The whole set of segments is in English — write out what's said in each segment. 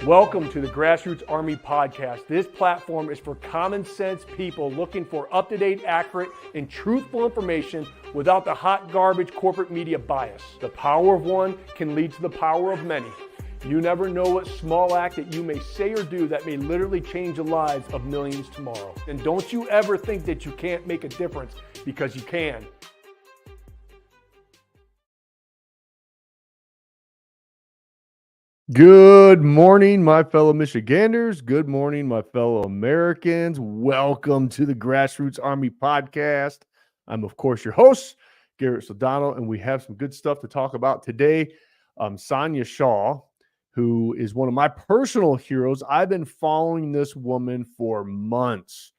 Welcome to the Grassroots Army Podcast. This platform is for common sense people looking for up-to-date, accurate, and truthful information without the hot garbage corporate media bias. The power of one can lead to the power of many. You never know what small act that you may say or do that may literally change the lives of millions tomorrow. And don't you ever think that you can't make a difference, because you can. Good morning, my fellow Michiganders. Good morning, my fellow Americans. Welcome to the Grassroots Army Podcast. I'm, of course, your host, Garrett Sodano, and we have some good stuff to talk about today. Sonia Shaw, who is one of my personal heroes. I've been following this woman for months,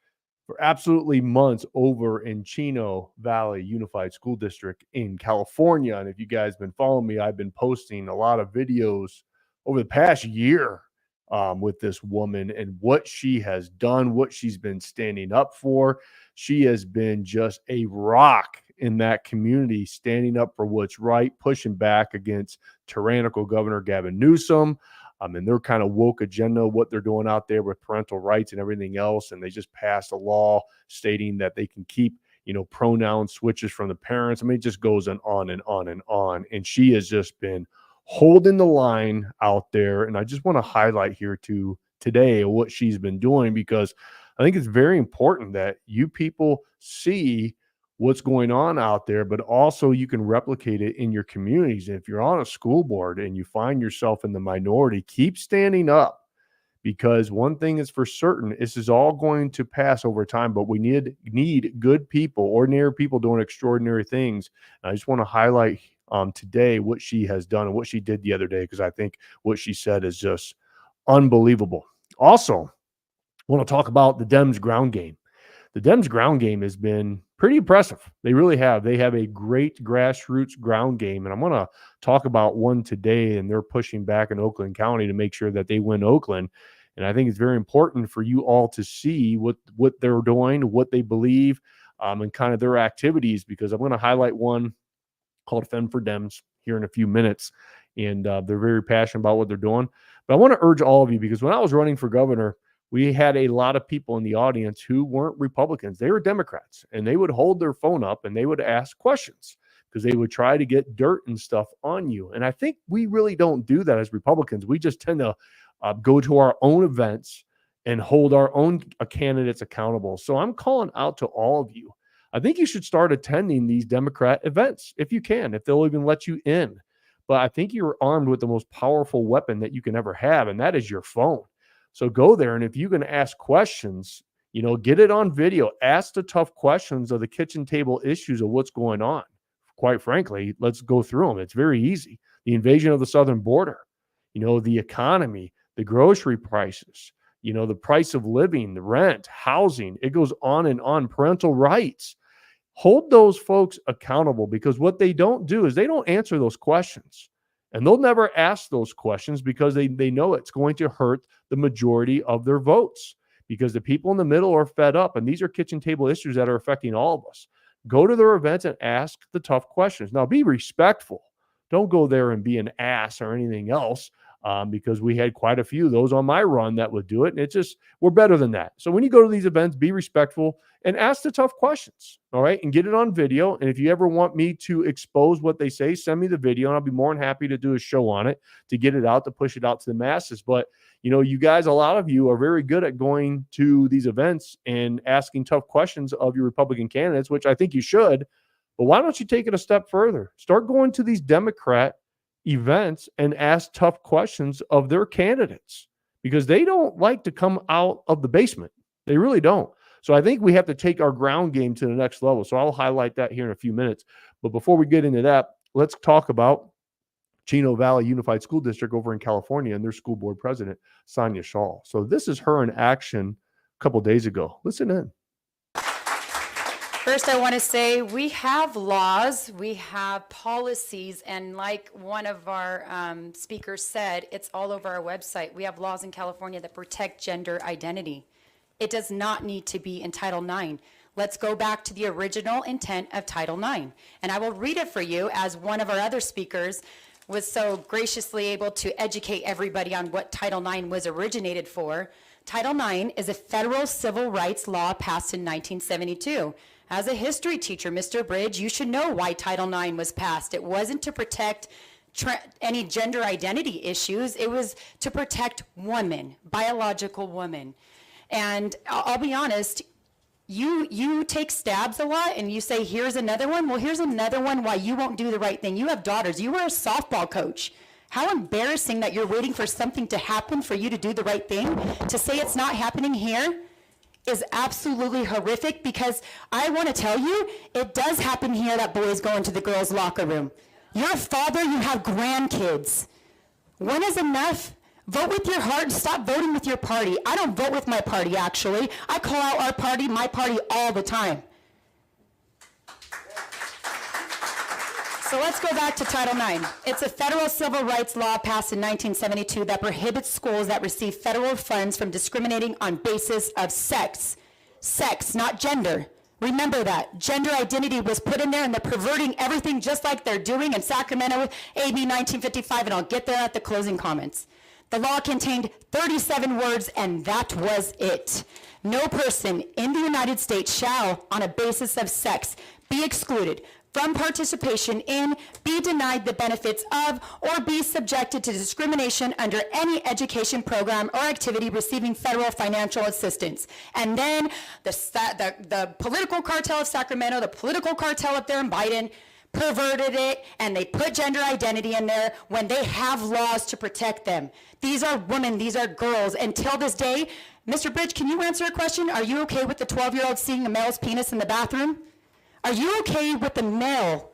absolutely months, over in Chino Valley Unified School District in California. And if you guys have been following me, I've been posting a lot of videos over the past year with this woman and what she has done, what she's been standing up for. She has been just a rock in that community, standing up for what's right, pushing back against tyrannical Governor Gavin Newsom and their kind of woke agenda, what they're doing out there with parental rights and everything else. And they just passed a law stating that they can keep, pronoun switches from the parents. I mean, it just goes on and on and on. And she has just been holding the line out there. And I just want to highlight here today what she's been doing, because I think it's very important that you people see what's going on out there, but also you can replicate it in your communities. And if you're on a school board and you find yourself in the minority, keep standing up, because one thing is for certain, this is all going to pass over time, but we need good people, ordinary people doing extraordinary things. And I just want to highlight today what she has done and what she did the other day, because I think what she said is just unbelievable. Also, I want to talk about the Dems ground game. The Dems ground game has been pretty impressive. They really have. They have a great grassroots ground game, and I'm going to talk about one today, and they're pushing back in Oakland County to make sure that they win Oakland. And I think it's very important for you all to see what they're doing, what they believe, and kind of their activities, because I'm going to highlight one called Fem For Dems here in a few minutes. And they're very passionate about what they're doing. But I want to urge all of you, because when I was running for governor, we had a lot of people in the audience who weren't Republicans. They were Democrats, and they would hold their phone up and they would ask questions, because they would try to get dirt and stuff on you. And I think we really don't do that as Republicans. We just tend to go to our own events and hold our own candidates accountable. So I'm calling out to all of you. I think you should start attending these Democrat events if you can, if they'll even let you in. But I think you're armed with the most powerful weapon that you can ever have, and that is your phone. So go there, and if you can ask questions, get it on video. Ask the tough questions of the kitchen table issues of what's going on. Quite frankly, let's go through them. It's very easy. The invasion of the southern border, the economy, the grocery prices, the price of living, the rent, housing, it goes on and on, parental rights. Hold those folks accountable, because what they don't do is they don't answer those questions. And they'll never ask those questions, because they know it's going to hurt the majority of their votes, because the people in the middle are fed up. And these are kitchen table issues that are affecting all of us. Go to their events and ask the tough questions. Now, be respectful. Don't go there and be an ass or anything else. Because we had quite a few of those on my run that would do it. And we're better than that. So when you go to these events, be respectful and ask the tough questions. All right. And get it on video. And if you ever want me to expose what they say, send me the video, and I'll be more than happy to do a show on it, to get it out, to push it out to the masses. But, you guys, a lot of you are very good at going to these events and asking tough questions of your Republican candidates, which I think you should. But why don't you take it a step further? Start going to these Democrat events and ask tough questions of their candidates, because they don't like to come out of the basement. They really don't. So I think we have to take our ground game to the next level. So I'll highlight that here in a few minutes. But before we get into that, let's talk about Chino Valley Unified School District over in California and their school board president, Sonia Shaw. So this is her in action a couple days ago. Listen in. First, I want to say we have laws, we have policies, and like one of our speakers said, it's all over our website. We have laws in California that protect gender identity. It does not need to be in Title IX. Let's go back to the original intent of Title IX. And I will read it for you, as one of our other speakers was so graciously able to educate everybody on what Title IX was originated for. Title IX is a federal civil rights law passed in 1972. As a history teacher, Mr. Bridge, you should know why Title IX was passed. It wasn't to protect any gender identity issues. It was to protect women, biological women. And I'll be honest, you take stabs a lot and you say, here's another one. Well, here's another one why you won't do the right thing. You have daughters. You were a softball coach. How embarrassing that you're waiting for something to happen for you to do the right thing. To say it's not happening here is absolutely horrific, because I want to tell you, it does happen here that boys go into the girls' locker room. You're a father, you have grandkids. When is enough? Vote with your heart and stop voting with your party. I don't vote with my party, actually. I call out our party, my party, all the time. So let's go back to Title IX. It's a federal civil rights law passed in 1972 that prohibits schools that receive federal funds from discriminating on basis of sex. Sex, not gender. Remember that. Gender identity was put in there, and they're perverting everything just like they're doing in Sacramento with AB 1955, and I'll get there at the closing comments. The law contained 37 words, and that was it. No person in the United States shall, on a basis of sex, be excluded from participation in, be denied the benefits of, or be subjected to discrimination under any education program or activity receiving federal financial assistance. And then the political cartel of Sacramento, the political cartel up there in Biden, perverted it, and they put gender identity in there when they have laws to protect them. These are women, these are girls. Until this day, Mr. Bridge, can you answer a question? Are you okay with the 12-year-old seeing a male's penis in the bathroom? Are you okay with the male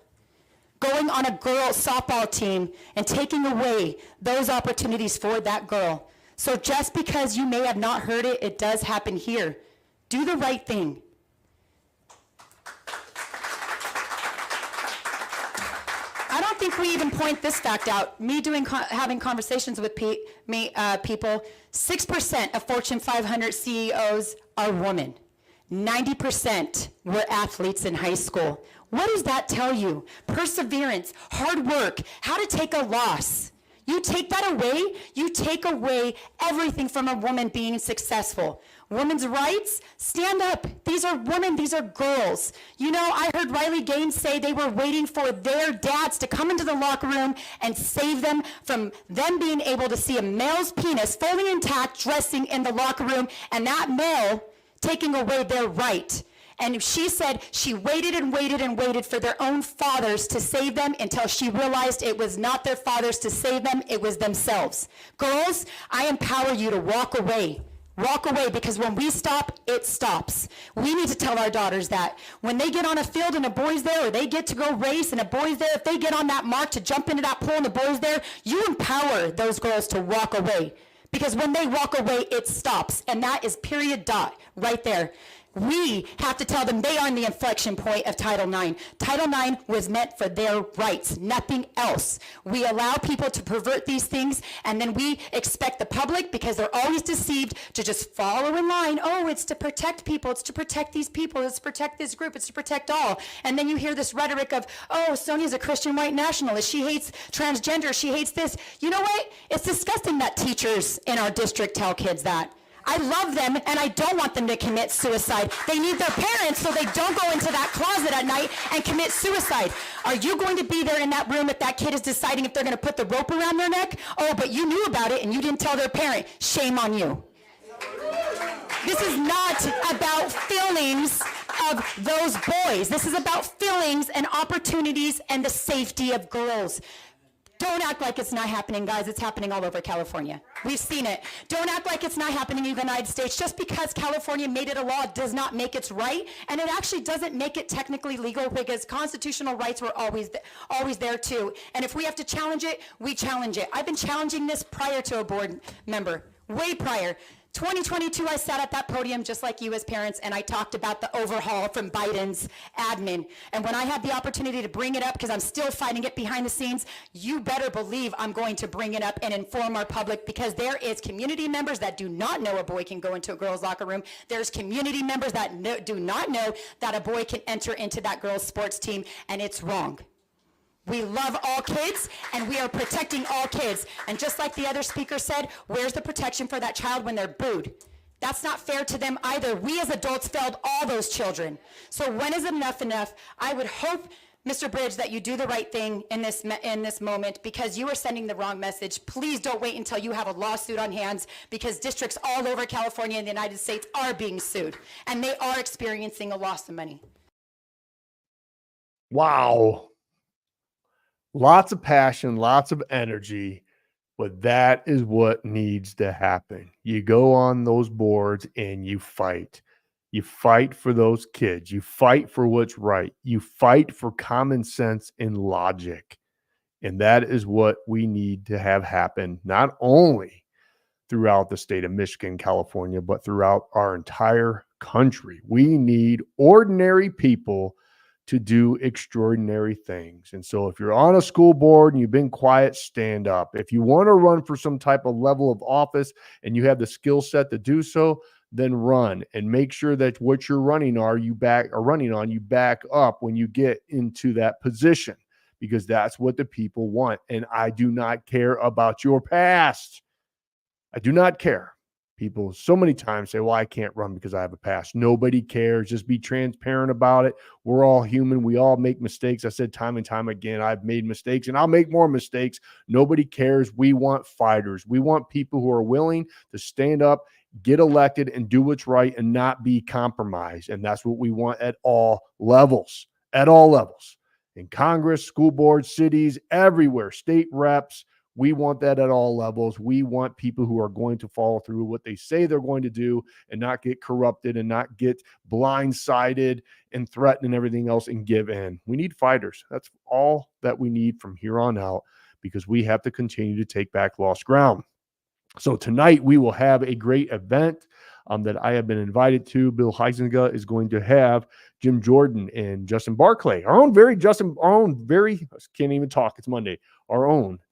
going on a girls' softball team and taking away those opportunities for that girl? So just because you may have not heard it, it does happen here. Do the right thing. I don't think we even point this fact out. Me having conversations with people, 6% of Fortune 500 CEOs are women. 90% were athletes in high school. What does that tell you? Perseverance, hard work, how to take a loss. You take that away, you take away everything from a woman being successful. Women's rights, stand up. These are women, these are girls. You know, I heard Riley Gaines say they were waiting for their dads to come into the locker room and save them from them being able to see a male's penis fully intact dressing in the locker room, and that male taking away their right. And she said she waited and waited and waited for their own fathers to save them until she realized it was not their fathers to save them, it was themselves. Girls, I empower you to walk away. Walk away, because when we stop, it stops. We need to tell our daughters that. When they get on a field and a boy's there, or they get to go race and a boy's there, if they get on that mark to jump into that pool and the boy's there, you empower those girls to walk away. Because when they walk away, it stops. And that is period dot right there. We have to tell them they are in the inflection point of Title IX. Title IX was meant for their rights, nothing else. We allow people to pervert these things, and then we expect the public, because they're always deceived, to just follow in line. Oh, it's to protect people, it's to protect these people, it's to protect this group, it's to protect all. And then you hear this rhetoric of, oh, Sonia's a Christian white nationalist, she hates transgender, she hates this. You know what? It's disgusting that teachers in our district tell kids that. I love them, and I don't want them to commit suicide. They need their parents so they don't go into that closet at night and commit suicide. Are you going to be there in that room if that kid is deciding if they're going to put the rope around their neck? Oh, but you knew about it and you didn't tell their parent. Shame on you. This is not about feelings of those boys. This is about feelings and opportunities and the safety of girls. Don't act like it's not happening, guys. It's happening all over California. We've seen it. Don't act like it's not happening in the United States. Just because California made it a law does not make it right, and it actually doesn't make it technically legal, because constitutional rights were always there too. And if we have to challenge it, we challenge it. I've been challenging this prior to a board member, way prior. 2022, I sat at that podium just like you as parents, and I talked about the overhaul from Biden's admin. And when I had the opportunity to bring it up, because I'm still fighting it behind the scenes, you better believe I'm going to bring it up and inform our public, because there is community members that do not know a boy can go into a girl's locker room. There's community members that do not know that a boy can enter into that girl's sports team, and it's wrong. We love all kids, and we are protecting all kids. And just like the other speaker said, where's the protection for that child when they're booed? That's not fair to them either. We as adults failed all those children. So when is enough enough? I would hope, Mr. Bridge, that you do the right thing in this moment, because you are sending the wrong message. Please don't wait until you have a lawsuit on hands, because districts all over California and the United States are being sued, and they are experiencing a loss of money. Wow. Lots of passion, lots of energy. But that is what needs to happen. You go on those boards and you fight. You fight for those kids. You fight for what's right. You fight for common sense and logic. And that is what we need to have happen, not only throughout the state of Michigan, California, but throughout our entire country. We need ordinary people to do extraordinary things. And so if you're on a school board and you've been quiet, stand up. If you want to run for some type of level of office and you have the skill set to do so, then run, and make sure that what you're running on, you back up when you get into that position, because that's what the people want. And I do not care about your past. I do not care. People so many times say, well, I can't run because I have a past. Nobody cares. Just be transparent about it. We're all human. We all make mistakes. I said time and time again, I've made mistakes and I'll make more mistakes. Nobody cares. We want fighters. We want people who are willing to stand up, get elected, and do what's right and not be compromised. And that's what we want at all levels, in Congress, school boards, cities, everywhere, state reps. We want that at all levels. We want people who are going to follow through what they say they're going to do and not get corrupted and not get blindsided and threatened and everything else and give in. We need fighters. That's all that we need from here on out, because we have to continue to take back lost ground. So tonight we will have a great event that I have been invited to. Bill Huizenga is going to have Jim Jordan and Justin Barclay, our own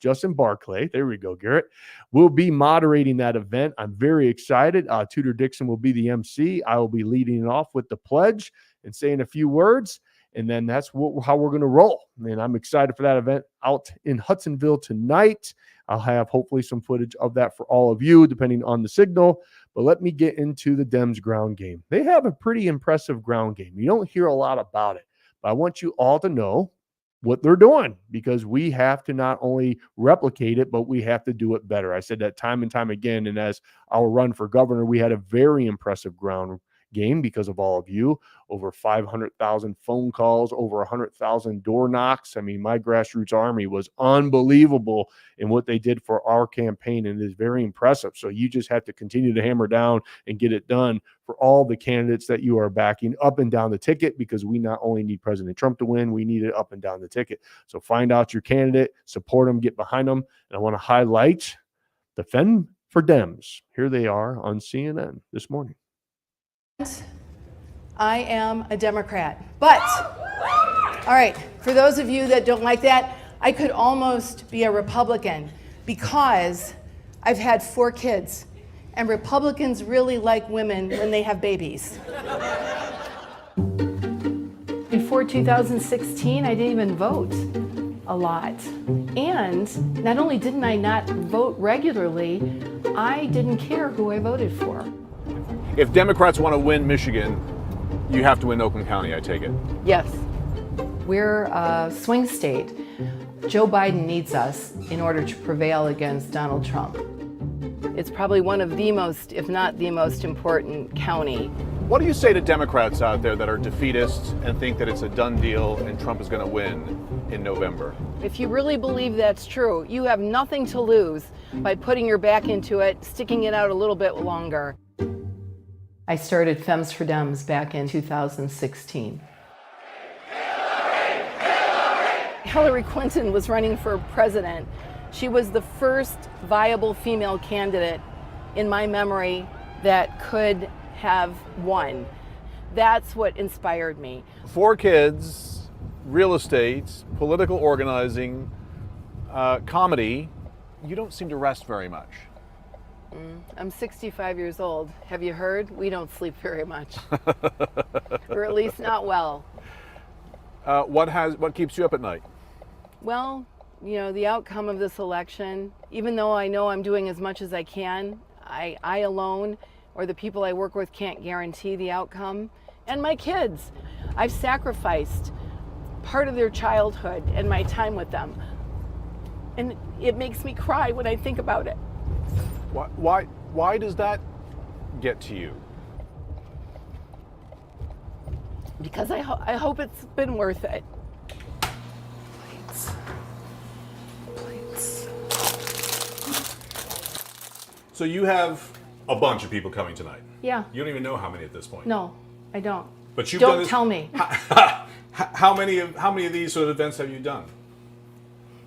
Justin Barclay. There we go, Garrett. Will be moderating that event. I'm very excited. Tudor Dixon will be the MC. I will be leading it off with the pledge and saying a few words. And then that's how we're going to roll. And I'm excited for that event out in Hudsonville tonight. I'll have hopefully some footage of that for all of you, depending on the signal. But let me get into the Dems ground game. They have a pretty impressive ground game. You don't hear a lot about it, but I want you all to know what they're doing, because we have to not only replicate it, but we have to do it better. I said that time and time again. And as our run for governor, we had a very impressive ground game because of all of you. Over 500,000 phone calls, over 100,000 door knocks. I mean, my grassroots army was unbelievable in what they did for our campaign, and it is very impressive. So you just have to continue to hammer down and get it done for all the candidates that you are backing up and down the ticket, because we not only need President Trump to win, we need it up and down the ticket. So find out your candidate, support them, get behind them. And I want to highlight the Fem For Dems. Here they are on CNN this morning. I am a Democrat, but, all right, for those of you that don't like that, I could almost be a Republican, because I've had 4 kids, and Republicans really like women when they have babies. Before 2016, I didn't even vote a lot. And not only didn't I not vote regularly, I didn't care who I voted for. If Democrats want to win Michigan, you have to win Oakland County, I take it. Yes. We're a swing state. Joe Biden needs us in order to prevail against Donald Trump. It's probably one of the most, if not the most important county. What do you say to Democrats out there that are defeatists and think that it's a done deal and Trump is going to win in November? If you really believe that's true, you have nothing to lose by putting your back into it, sticking it out a little bit longer. I started Fems For Dems back in 2016. Hillary Clinton was running for president. She was the first viable female candidate in my memory that could have won. That's what inspired me. 4 kids, real estate, political organizing, comedy. You don't seem to rest very much. I'm 65 years old. Have you heard? We don't sleep very much. Or at least not well. What keeps you up at night? Well, the outcome of this election, even though I know I'm doing as much as I can, I alone or the people I work with can't guarantee the outcome. And my kids, I've sacrificed part of their childhood and my time with them. And it makes me cry when I think about it. Why does that get to you? Because I hope it's been worth it. Plates. So you have a bunch of people coming tonight. Yeah. You don't even know how many at this point. No, I don't. But you've Don't done this, tell me. How many of these sort of events have you done?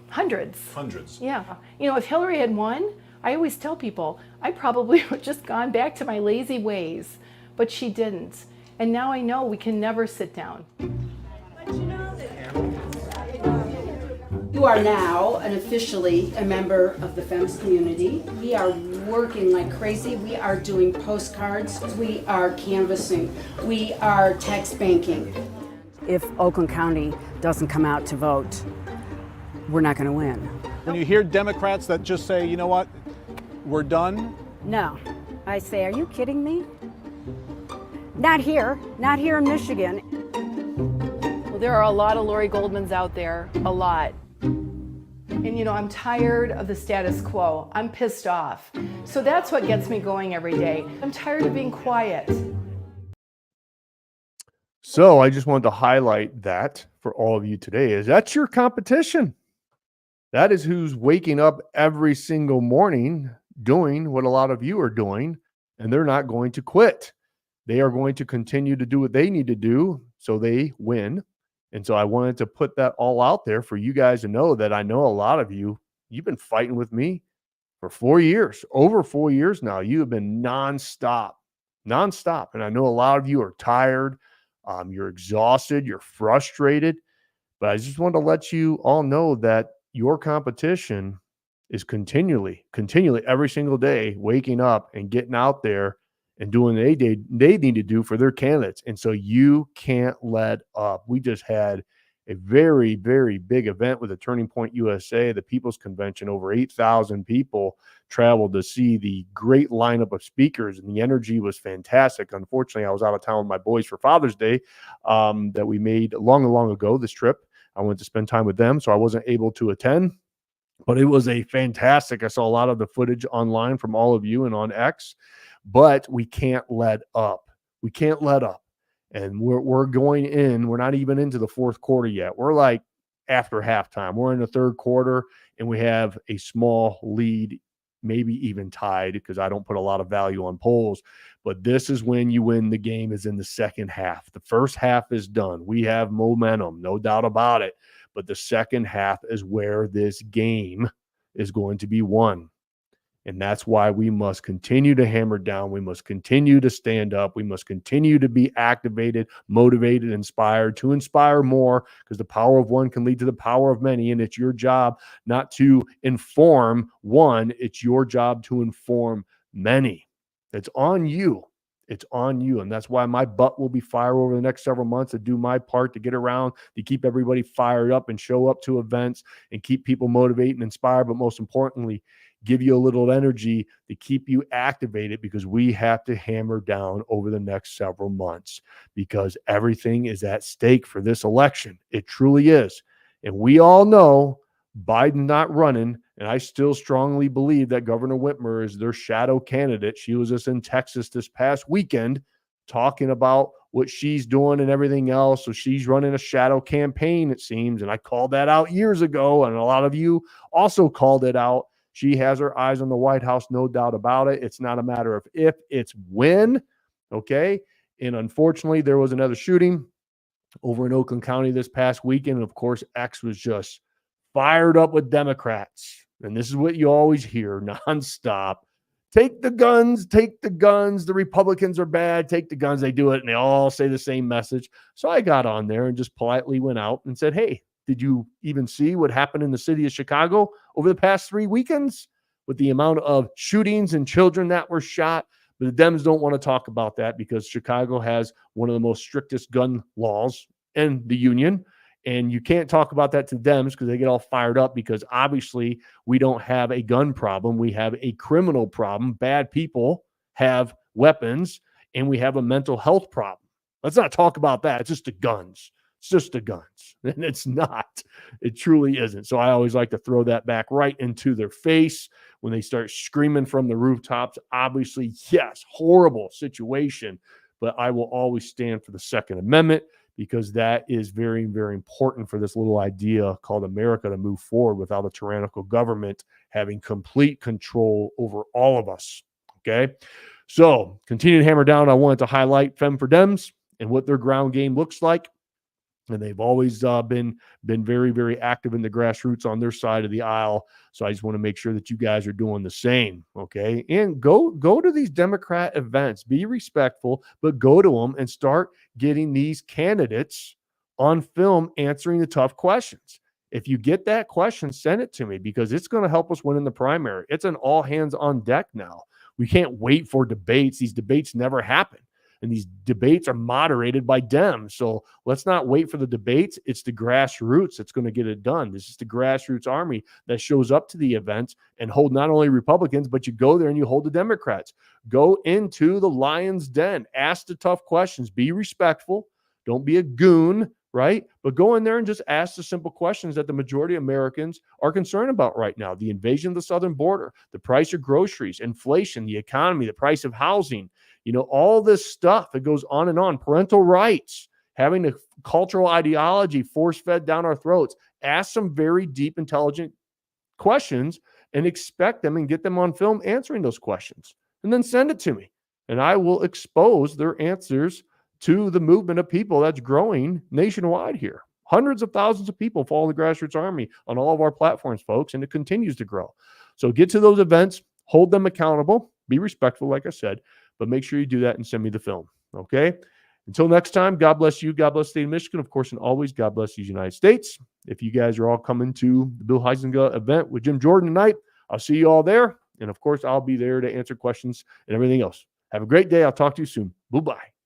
Hundreds. Hundreds. Yeah. If Hillary had won, I always tell people, I probably would have just gone back to my lazy ways. But she didn't. And now I know we can never sit down. You are now officially a member of the FEMS community. We are working like crazy. We are doing postcards. We are canvassing. We are tax banking. If Oakland County doesn't come out to vote, we're not going to win. When you hear Democrats that just say, you know what, we're done. No. I say, are you kidding me? Not here in Michigan. Well, there are a lot of Lori Goldmans out there, a lot. And I'm tired of the status quo. I'm pissed off. So that's what gets me going every day. I'm tired of being quiet. So I just wanted to highlight that for all of you today is that's your competition. That is who's waking up every single morning doing what a lot of you are doing, and they're not going to quit. They are going to continue to do what they need to do so they win. And so I wanted to put that all out there for you guys to know that I know a lot of you, you've been fighting with me for 4 years, over 4 years now. You have been nonstop. And I know a lot of you are tired. You're exhausted. You're frustrated. But I just want to let you all know that your competition is continually, every single day, waking up and getting out there and doing what they need to do for their candidates. And so you can't let up. We just had a very, very big event with the Turning Point USA, the People's Convention. Over 8,000 people traveled to see the great lineup of speakers, and the energy was fantastic. Unfortunately, I was out of town with my boys for Father's Day that we made long ago, this trip. I went to spend time with them, so I wasn't able to attend. But it was a fantastic. I saw a lot of the footage online from all of you and on X. But we can't let up. We can't let up. And we're going in. We're not even into the fourth quarter yet. We're like after halftime. We're in the third quarter, and we have a small lead, maybe even tied, because I don't put a lot of value on polls. But this is when you win the game, is in the second half. The first half is done. We have momentum, no doubt about it. But the second half is where this game is going to be won. And that's why we must continue to hammer down. We must continue to stand up. We must continue to be activated, motivated, inspired, to inspire more, because the power of one can lead to the power of many. And it's your job not to inform one. It's your job to inform many. It's on you. It's on you. And that's why my butt will be fired over the next several months to do my part to get around, to keep everybody fired up and show up to events and keep people motivated and inspired. But most importantly, give you a little energy to keep you activated, because we have to hammer down over the next several months, because everything is at stake for this election. It truly is. And we all know Biden not running, and I still strongly believe that Governor Whitmer is their shadow candidate. She was just in Texas this past weekend talking about what she's doing and everything else. So she's running a shadow campaign, it seems. And I called that out years ago, and a lot of you also called it out. She has her eyes on the White House, no doubt about it. It's not a matter of if, it's when, okay? And unfortunately, there was another shooting over in Oakland County this past weekend. And of course, X was just fired up with Democrats. And this is what you always hear nonstop. Take the guns, take the guns. The Republicans are bad. Take the guns. They do it, and they all say the same message. So I got on there and just politely went out and said, hey, did you even see what happened in the city of Chicago over the past 3 weekends with the amount of shootings and children that were shot? But the Dems don't want to talk about that, because Chicago has one of the most strictest gun laws in the union. And you can't talk about that to Dems because they get all fired up because obviously we don't have a gun problem. We have a criminal problem. Bad people have weapons, and we have a mental health problem. Let's not talk about that. It's just the guns. It's just the guns. And it's not. It truly isn't. So I always like to throw that back right into their face when they start screaming from the rooftops. Obviously, yes, horrible situation, but I will always stand for the Second Amendment because that is very, very important for this little idea called America to move forward without a tyrannical government having complete control over all of us. Okay? So continue to hammer down. I wanted to highlight Fem For Dems and what their ground game looks like. And they've always been very, very active in the grassroots on their side of the aisle. So I just want to make sure that you guys are doing the same, okay? And go to these Democrat events. Be respectful, but go to them and start getting these candidates on film answering the tough questions. If you get that question, send it to me because it's going to help us win in the primary. It's an all hands on deck now. We can't wait for debates. These debates never happen. And these debates are moderated by Dems. So let's not wait for the debates. It's the grassroots that's going to get it done. This is the grassroots army that shows up to the events and hold not only Republicans, but you go there and you hold the Democrats. Go into the lion's den. Ask the tough questions. Be respectful. Don't be a goon, right? But go in there and just ask the simple questions that the majority of Americans are concerned about right now. The invasion of the southern border, the price of groceries, inflation, the economy, the price of housing, all this stuff that goes on and on, parental rights, having a cultural ideology force-fed down our throats. Ask some very deep, intelligent questions and expect them and get them on film answering those questions. And then send it to me. And I will expose their answers to the movement of people that's growing nationwide here. Hundreds of thousands of people follow the Grassroots Army on all of our platforms, folks, and it continues to grow. So get to those events, hold them accountable, be respectful, like I said, but make sure you do that and send me the film, okay? Until next time, God bless you. God bless the state of Michigan, of course, and always God bless the United States. If you guys are all coming to the Bill Huizenga event with Jim Jordan tonight, I'll see you all there. And, of course, I'll be there to answer questions and everything else. Have a great day. I'll talk to you soon. Bye-bye.